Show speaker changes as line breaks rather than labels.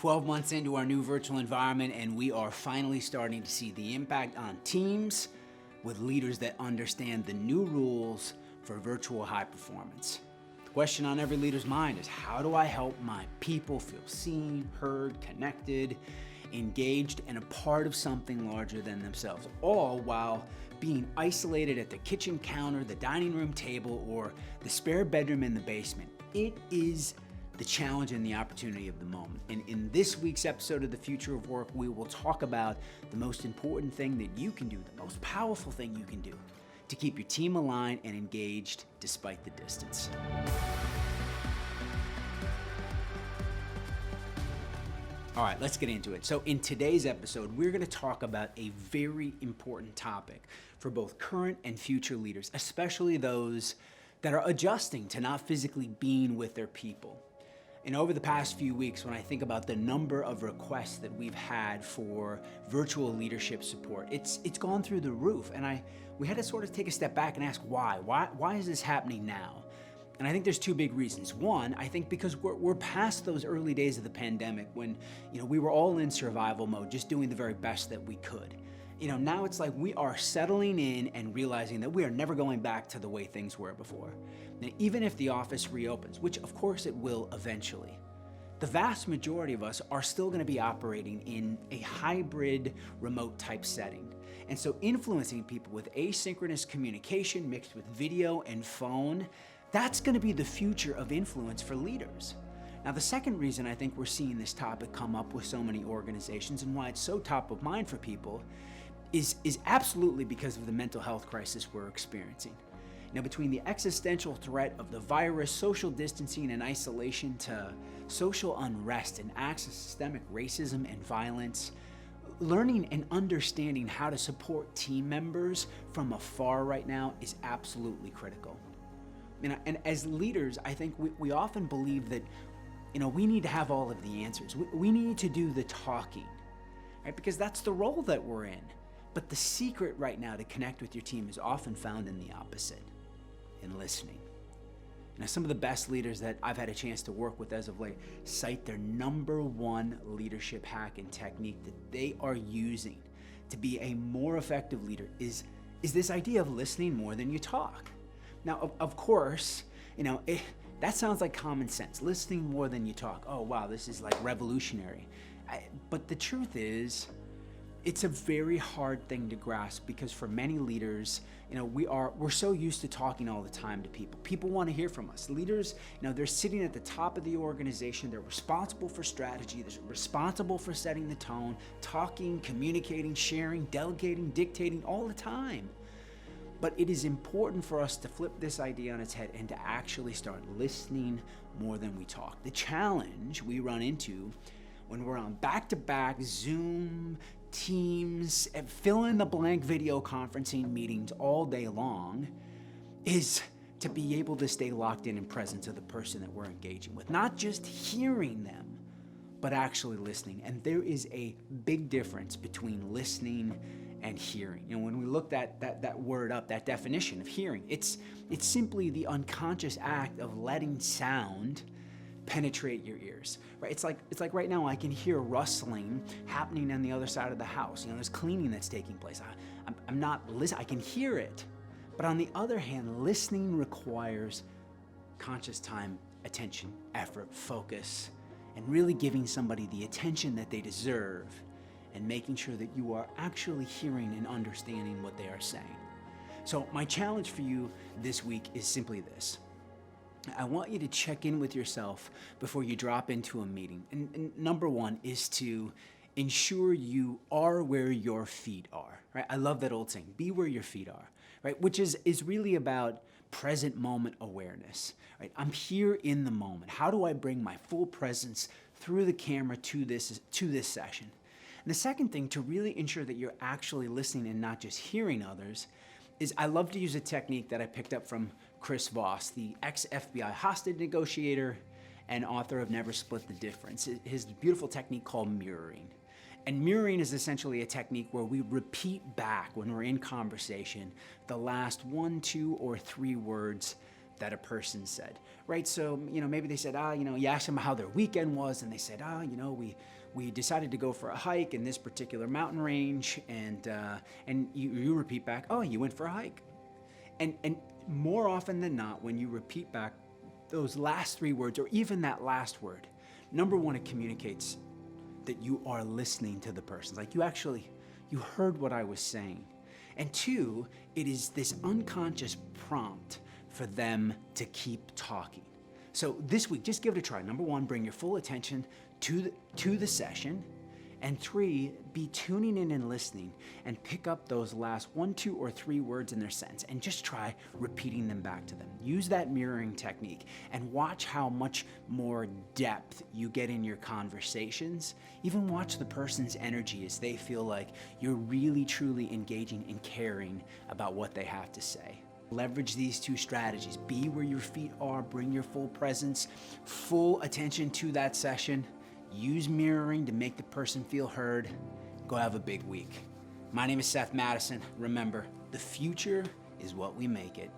12 months into our new virtual environment, and we are finally starting to see the impact on teams with leaders that understand the new rules for virtual high performance. The question on every leader's mind is, how do I help my people feel seen, heard, connected, engaged, and a part of something larger than themselves, all while being isolated at the kitchen counter, the dining room table, or the spare bedroom in the basement? It is the challenge and the opportunity of the moment. And in this week's episode of The Future of Work, we will talk about the most important thing that you can do, the most powerful thing you can do to keep your team aligned and engaged despite the distance. All right, let's get into it. So in today's episode, we're gonna talk about a very important topic for both current and future leaders, especially those that are adjusting to not physically being with their people. And over the past few weeks, when I think about the number of requests that we've had for virtual leadership support, it's gone through the roof. And we had to sort of take a step back and ask why. Why is this happening now? And I think there's two big reasons. One, I think because we're past those early days of the pandemic when we were all in survival mode, just doing the very best that we could. Now it's like we are settling in and realizing that we are never going back to the way things were before. Now, even if the office reopens, which of course it will eventually, the vast majority of us are still going to be operating in a hybrid remote type setting. And so influencing people with asynchronous communication mixed with video and phone, that's going to be the future of influence for leaders. Now, the second reason I think we're seeing this topic come up with so many organizations and why it's so top of mind for people is absolutely because of the mental health crisis we're experiencing. Now, between the existential threat of the virus, social distancing and isolation, to social unrest and acts of systemic racism and violence, learning and understanding how to support team members from afar right now is absolutely critical. And as leaders, I think we often believe that we need to have all of the answers. We need to do the talking, right? Because that's the role that we're in. But the secret right now to connect with your team is often found in the opposite, in listening. Now, some of the best leaders that I've had a chance to work with as of late cite their number one leadership hack and technique that they are using to be a more effective leader is this idea of listening more than you talk. Now, of course, that sounds like common sense, listening more than you talk. Oh, wow, this is like revolutionary. But the truth is, it's a very hard thing to grasp because for many leaders, we're so used to talking all the time to people. People want to hear from us. Leaders, they're sitting at the top of the organization. They're responsible for strategy. They're responsible for setting the tone, talking, communicating, sharing, delegating, dictating all the time. But it is important for us to flip this idea on its head and to actually start listening more than we talk. The challenge we run into when we're on back-to-back Zoom, Teams, and fill-in-the-blank video conferencing meetings all day long is to be able to stay locked in presence of the person that we're engaging with. Not just hearing them, but actually listening. And there is a big difference between listening and hearing. When we looked at that word up, that definition of hearing, it's simply the unconscious act of letting sound penetrate your ears, right? It's like right now I can hear rustling happening on the other side of the house. There's cleaning that's taking place. I'm not listening. I can hear it. But on the other hand, listening requires conscious time, attention, effort, focus, and really giving somebody the attention that they deserve and making sure that you are actually hearing and understanding what they are saying. So my challenge for you this week is simply this. I want you to check in with yourself before you drop into a meeting. And number one is to ensure you are where your feet are, right? I love that old saying, be where your feet are, right? Which is really about present moment awareness, right? I'm here in the moment. How do I bring my full presence through the camera to this session? And the second thing to really ensure that you're actually listening and not just hearing others is I love to use a technique that I picked up from Chris Voss, the ex-FBI hostage negotiator and author of Never Split the Difference. His beautiful technique called mirroring. And mirroring is essentially a technique where we repeat back when we're in conversation the last 1, 2, or 3 words that a person said, right? So, maybe they said, you asked them how their weekend was, and they said, we decided to go for a hike in this particular mountain range, and you repeat back, oh, you went for a hike. And more often than not, when you repeat back those last three words, or even that last word, number one, it communicates that you are listening to the person. Like you heard what I was saying. And two, it is this unconscious prompt for them to keep talking. So this week, just give it a try. Number one, bring your full attention to the session. And three, be tuning in and listening and pick up those last 1, 2, or 3 words in their sentence and just try repeating them back to them. Use that mirroring technique and watch how much more depth you get in your conversations. Even watch the person's energy as they feel like you're really truly engaging and caring about what they have to say. Leverage these 2 strategies. Be where your feet are, bring your full presence, full attention to that session. Use mirroring to make the person feel heard. Go have a big week. My name is Seth Mattison. Remember, the future is what we make it.